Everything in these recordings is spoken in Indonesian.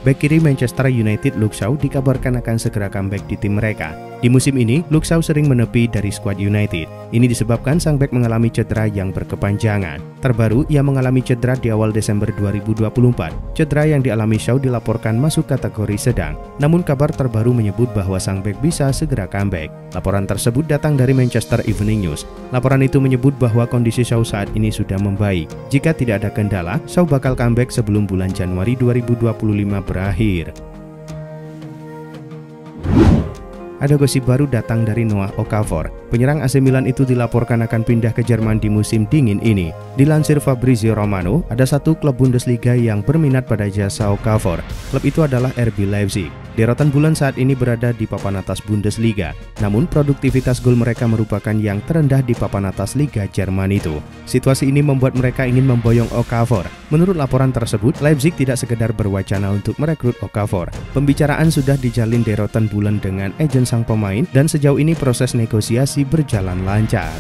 bek kiri Manchester United Luke Shaw dikabarkan akan segera comeback di tim mereka. Di musim ini, Luke Shaw sering menepi dari skuad United. Ini disebabkan sang bek mengalami cedera yang berkepanjangan. Terbaru, ia mengalami cedera di awal Desember 2024. Cedera yang dialami Shaw dilaporkan masuk kategori sedang. Namun kabar terbaru menyebut bahwa sang bek bisa segera comeback. Laporan tersebut datang dari Manchester Evening News. Laporan itu menyebut bahwa kondisi Shaw saat ini sudah membaik. Jika tidak ada kendala, Shaw bakal comeback sebelum bulan Januari 2025 berakhir. Ada gosip baru datang dari Noah Okafor. Penyerang AC Milan itu dilaporkan akan pindah ke Jerman di musim dingin ini. Dilansir Fabrizio Romano, ada satu klub Bundesliga yang berminat pada jasa Okafor. Klub itu adalah RB Leipzig. Deretan bulan saat ini berada di papan atas Bundesliga. Namun produktivitas gol mereka merupakan yang terendah di papan atas Liga Jerman itu. Situasi ini membuat mereka ingin memboyong Okafor. Menurut laporan tersebut, Leipzig tidak sekedar berwacana untuk merekrut Okafor. Pembicaraan sudah dijalin deretan bulan dengan agen sang pemain dan sejauh ini proses negosiasi berjalan lancar.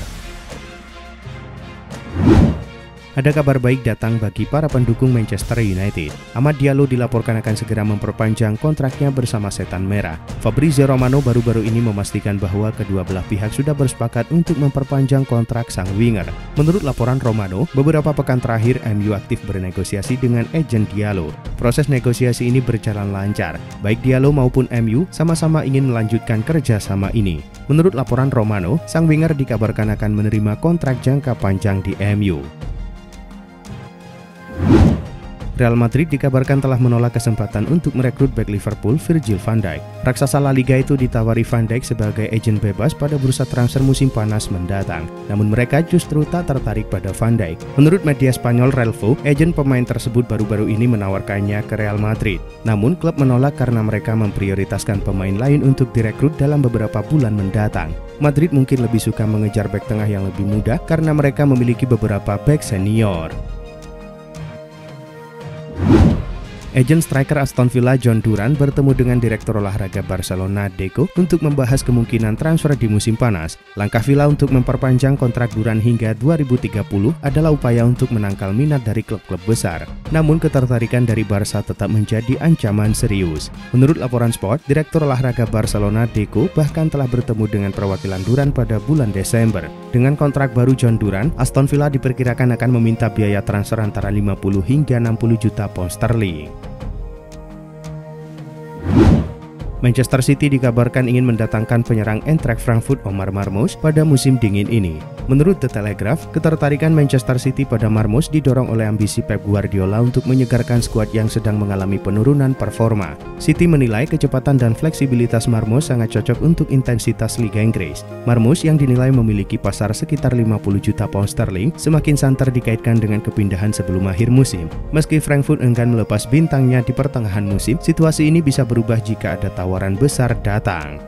Ada kabar baik datang bagi para pendukung Manchester United. Amad Diallo dilaporkan akan segera memperpanjang kontraknya bersama Setan Merah. Fabrizio Romano baru-baru ini memastikan bahwa kedua belah pihak sudah bersepakat untuk memperpanjang kontrak sang winger. Menurut laporan Romano, beberapa pekan terakhir MU aktif bernegosiasi dengan agen Diallo. Proses negosiasi ini berjalan lancar. Baik Diallo maupun MU sama-sama ingin melanjutkan kerjasama ini. Menurut laporan Romano, sang winger dikabarkan akan menerima kontrak jangka panjang di MU. Real Madrid dikabarkan telah menolak kesempatan untuk merekrut bek Liverpool Virgil van Dijk. Raksasa La Liga itu ditawari Van Dijk sebagai agen bebas pada bursa transfer musim panas mendatang. Namun mereka justru tak tertarik pada Van Dijk. Menurut media Spanyol Relvo, agen pemain tersebut baru-baru ini menawarkannya ke Real Madrid. Namun klub menolak karena mereka memprioritaskan pemain lain untuk direkrut dalam beberapa bulan mendatang. Madrid mungkin lebih suka mengejar bek tengah yang lebih muda karena mereka memiliki beberapa bek senior. Agen striker Aston Villa John Duran bertemu dengan Direktur Olahraga Barcelona Deco untuk membahas kemungkinan transfer di musim panas. Langkah Villa untuk memperpanjang kontrak Duran hingga 2030 adalah upaya untuk menangkal minat dari klub-klub besar. Namun ketertarikan dari Barca tetap menjadi ancaman serius. Menurut laporan Sport, Direktur Olahraga Barcelona Deco bahkan telah bertemu dengan perwakilan Duran pada bulan Desember. Dengan kontrak baru John Duran, Aston Villa diperkirakan akan meminta biaya transfer antara 50 hingga 60 juta pound sterling. Manchester City dikabarkan ingin mendatangkan penyerang Eintracht Frankfurt Omar Marmoush pada musim dingin ini. Menurut The Telegraph, ketertarikan Manchester City pada Marmoush didorong oleh ambisi Pep Guardiola untuk menyegarkan skuad yang sedang mengalami penurunan performa. City menilai kecepatan dan fleksibilitas Marmoush sangat cocok untuk intensitas Liga Inggris. Marmoush yang dinilai memiliki pasar sekitar 50 juta pound sterling semakin santer dikaitkan dengan kepindahan sebelum akhir musim. Meski Frankfurt enggan melepas bintangnya di pertengahan musim, situasi ini bisa berubah jika ada tawaran besar datang.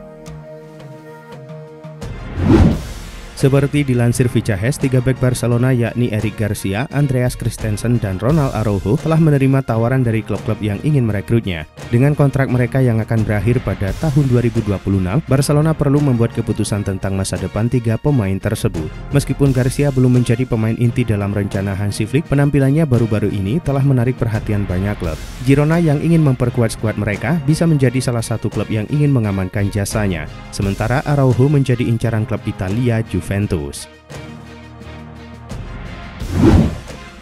Seperti dilansir Vicahes, 3 bek Barcelona yakni Eric Garcia, Andreas Christensen, dan Ronald Araujo telah menerima tawaran dari klub-klub yang ingin merekrutnya. Dengan kontrak mereka yang akan berakhir pada tahun 2026, Barcelona perlu membuat keputusan tentang masa depan 3 pemain tersebut. Meskipun Garcia belum menjadi pemain inti dalam rencana Hansi Flick, penampilannya baru-baru ini telah menarik perhatian banyak klub. Girona yang ingin memperkuat skuad mereka bisa menjadi salah satu klub yang ingin mengamankan jasanya. Sementara Araujo menjadi incaran klub Italia Juventus.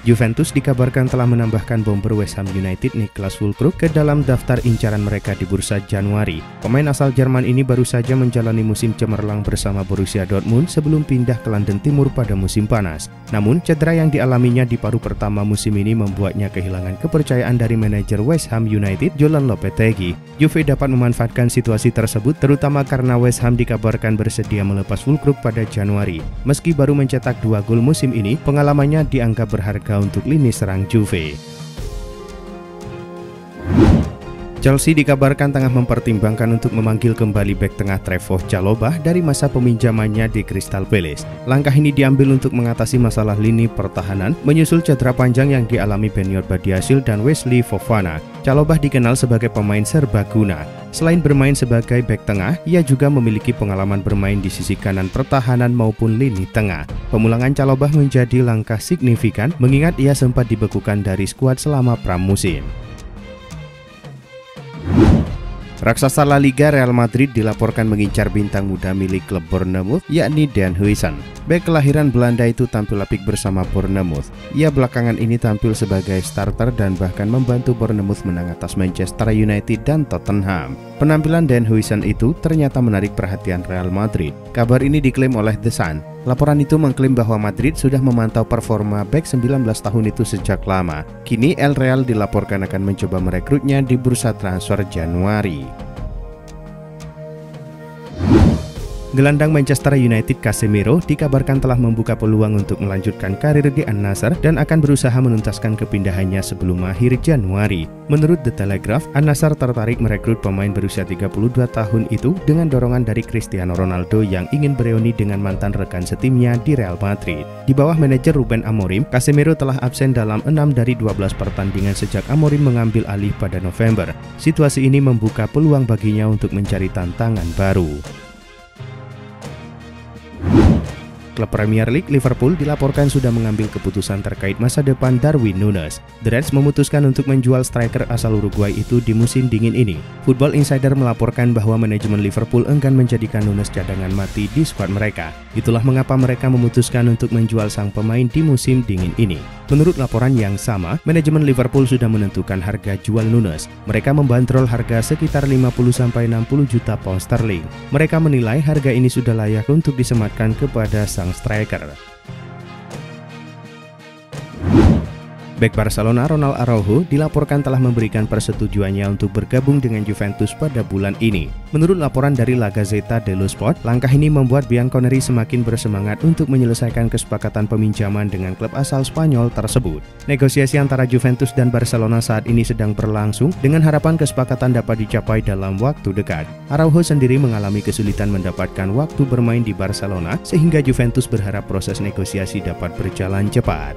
Juventus dikabarkan telah menambahkan bomber West Ham United Niklas Füllkrug ke dalam daftar incaran mereka di bursa Januari. Pemain asal Jerman ini baru saja menjalani musim cemerlang bersama Borussia Dortmund sebelum pindah ke London Timur pada musim panas. Namun, cedera yang dialaminya di paruh pertama musim ini membuatnya kehilangan kepercayaan dari manajer West Ham United, Jolan Lopetegui. Juve dapat memanfaatkan situasi tersebut, terutama karena West Ham dikabarkan bersedia melepas Füllkrug pada Januari. Meski baru mencetak 2 gol musim ini, pengalamannya dianggap berharga untuk lini serang Juve. Chelsea dikabarkan tengah mempertimbangkan untuk memanggil kembali bek tengah Trevoh Chalobah dari masa peminjamannya di Crystal Palace. Langkah ini diambil untuk mengatasi masalah lini pertahanan menyusul cedera panjang yang dialami Beniot Badiashile dan Wesley Fofana. Chalobah dikenal sebagai pemain serbaguna. Selain bermain sebagai bek tengah, ia juga memiliki pengalaman bermain di sisi kanan pertahanan maupun lini tengah. Pemulangan Chalobah menjadi langkah signifikan mengingat ia sempat dibekukan dari skuad selama pramusim. Raksasa La Liga Real Madrid dilaporkan mengincar bintang muda milik klub Bournemouth, yakni Dan Huijsen. Bek kelahiran Belanda itu tampil apik bersama Bournemouth. Ia belakangan ini tampil sebagai starter dan bahkan membantu Bournemouth menang atas Manchester United dan Tottenham. Penampilan Dan Huijsen itu ternyata menarik perhatian Real Madrid. Kabar ini diklaim oleh The Sun. Laporan itu mengklaim bahwa Madrid sudah memantau performa bek 19 tahun itu sejak lama. Kini El Real dilaporkan akan mencoba merekrutnya di bursa transfer Januari. Gelandang Manchester United Casemiro dikabarkan telah membuka peluang untuk melanjutkan karir di Al-Nassr dan akan berusaha menuntaskan kepindahannya sebelum akhir Januari. Menurut The Telegraph, Al-Nassr tertarik merekrut pemain berusia 32 tahun itu dengan dorongan dari Cristiano Ronaldo yang ingin bereuni dengan mantan rekan setimnya di Real Madrid. Di bawah manajer Ruben Amorim, Casemiro telah absen dalam 6 dari 12 pertandingan sejak Amorim mengambil alih pada November. Situasi ini membuka peluang baginya untuk mencari tantangan baru. Klub Premier League Liverpool dilaporkan sudah mengambil keputusan terkait masa depan Darwin Núñez. The Reds memutuskan untuk menjual striker asal Uruguay itu di musim dingin ini. Football Insider melaporkan bahwa manajemen Liverpool enggan menjadikan Núñez cadangan mati di skuad mereka. Itulah mengapa mereka memutuskan untuk menjual sang pemain di musim dingin ini. Menurut laporan yang sama, manajemen Liverpool sudah menentukan harga jual Núñez. Mereka membandrol harga sekitar 50-60 juta pound sterling. Mereka menilai harga ini sudah layak untuk disematkan kepada sang striker. Bek Barcelona Ronald Araujo dilaporkan telah memberikan persetujuannya untuk bergabung dengan Juventus pada bulan ini. Menurut laporan dari La Gazzetta dello Sport, langkah ini membuat Bianconeri semakin bersemangat untuk menyelesaikan kesepakatan peminjaman dengan klub asal Spanyol tersebut. Negosiasi antara Juventus dan Barcelona saat ini sedang berlangsung dengan harapan kesepakatan dapat dicapai dalam waktu dekat. Araujo sendiri mengalami kesulitan mendapatkan waktu bermain di Barcelona sehingga Juventus berharap proses negosiasi dapat berjalan cepat.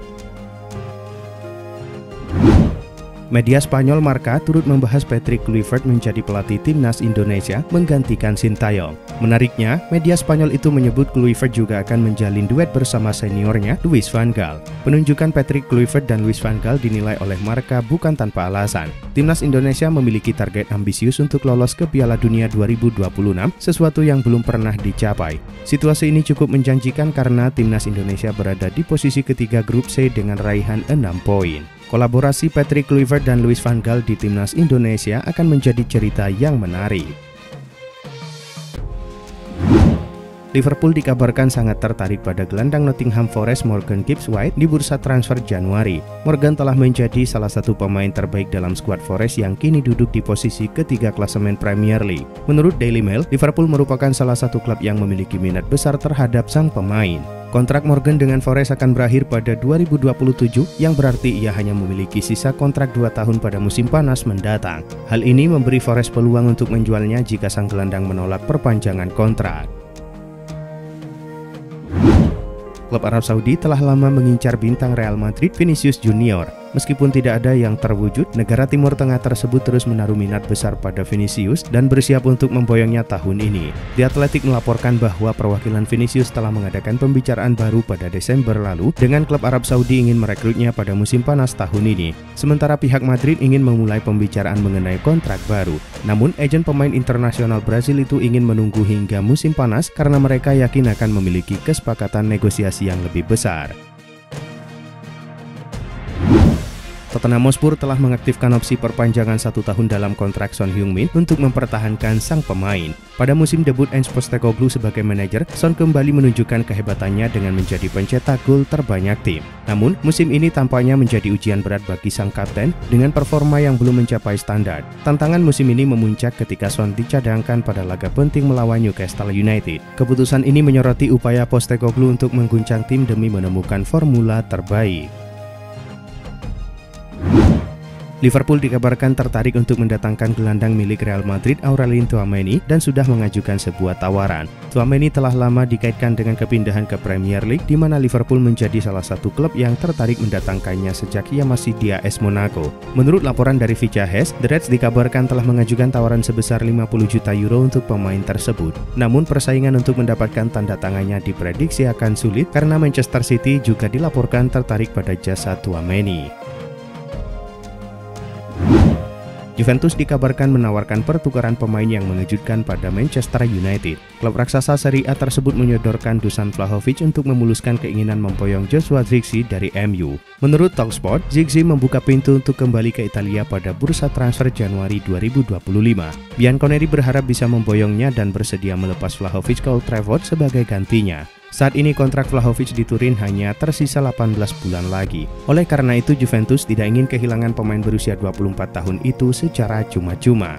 Media Spanyol Marca turut membahas Patrick Kluivert menjadi pelatih timnas Indonesia menggantikan Sintayong. Menariknya, media Spanyol itu menyebut Kluivert juga akan menjalin duet bersama seniornya Luis van Gaal. Penunjukan Patrick Kluivert dan Luis van Gaal dinilai oleh Marca bukan tanpa alasan. Timnas Indonesia memiliki target ambisius untuk lolos ke Piala Dunia 2026, sesuatu yang belum pernah dicapai. Situasi ini cukup menjanjikan karena timnas Indonesia berada di posisi ketiga grup C dengan raihan 6 poin. Kolaborasi Patrick Kluivert dan Luis van Gaal di timnas Indonesia akan menjadi cerita yang menarik. Liverpool dikabarkan sangat tertarik pada gelandang Nottingham Forest Morgan Gibbs-White di bursa transfer Januari. Morgan telah menjadi salah satu pemain terbaik dalam skuad Forest yang kini duduk di posisi ketiga klasemen Premier League. Menurut Daily Mail, Liverpool merupakan salah satu klub yang memiliki minat besar terhadap sang pemain. Kontrak Morgan dengan Forest akan berakhir pada 2027, yang berarti ia hanya memiliki sisa kontrak 2 tahun pada musim panas mendatang. Hal ini memberi Forest peluang untuk menjualnya jika sang gelandang menolak perpanjangan kontrak. Klub Arab Saudi telah lama mengincar bintang Real Madrid Vinicius Junior. Meskipun tidak ada yang terwujud, negara Timur Tengah tersebut terus menaruh minat besar pada Vinicius dan bersiap untuk memboyongnya tahun ini. The Athletic melaporkan bahwa perwakilan Vinicius telah mengadakan pembicaraan baru pada Desember lalu dengan klub Arab Saudi ingin merekrutnya pada musim panas tahun ini. Sementara pihak Madrid ingin memulai pembicaraan mengenai kontrak baru. Namun, agen pemain internasional Brazil itu ingin menunggu hingga musim panas karena mereka yakin akan memiliki kesepakatan negosiasi yang lebih besar. Tottenham Hotspur telah mengaktifkan opsi perpanjangan 1 tahun dalam kontrak Son Heung-min untuk mempertahankan sang pemain. Pada musim debut Ange Postecoglou sebagai manajer, Son kembali menunjukkan kehebatannya dengan menjadi pencetak gol terbanyak tim. Namun, musim ini tampaknya menjadi ujian berat bagi sang kapten dengan performa yang belum mencapai standar. Tantangan musim ini memuncak ketika Son dicadangkan pada laga penting melawan Newcastle United. Keputusan ini menyoroti upaya Postecoglou untuk mengguncang tim demi menemukan formula terbaik. Liverpool dikabarkan tertarik untuk mendatangkan gelandang milik Real Madrid Aurelien Tchouameni dan sudah mengajukan sebuah tawaran. Tchouameni telah lama dikaitkan dengan kepindahan ke Premier League, di mana Liverpool menjadi salah satu klub yang tertarik mendatangkannya sejak ia masih di AS Monaco. Menurut laporan dari Vicahes, The Reds dikabarkan telah mengajukan tawaran sebesar 50 juta euro untuk pemain tersebut. Namun persaingan untuk mendapatkan tanda tangannya diprediksi akan sulit karena Manchester City juga dilaporkan tertarik pada jasa Tchouameni. Juventus dikabarkan menawarkan pertukaran pemain yang mengejutkan pada Manchester United. Klub raksasa Serie A tersebut menyodorkan Dusan Vlahovic untuk memuluskan keinginan memboyong Joshua Zirkzee dari MU. Menurut Talksport, Zirkzee membuka pintu untuk kembali ke Italia pada bursa transfer Januari 2025. Bianconeri berharap bisa memboyongnya dan bersedia melepas Vlahovic ke Old Trafford sebagai gantinya. Saat ini kontrak Vlahovic di Turin hanya tersisa 18 bulan lagi. Oleh karena itu Juventus tidak ingin kehilangan pemain berusia 24 tahun itu secara cuma-cuma.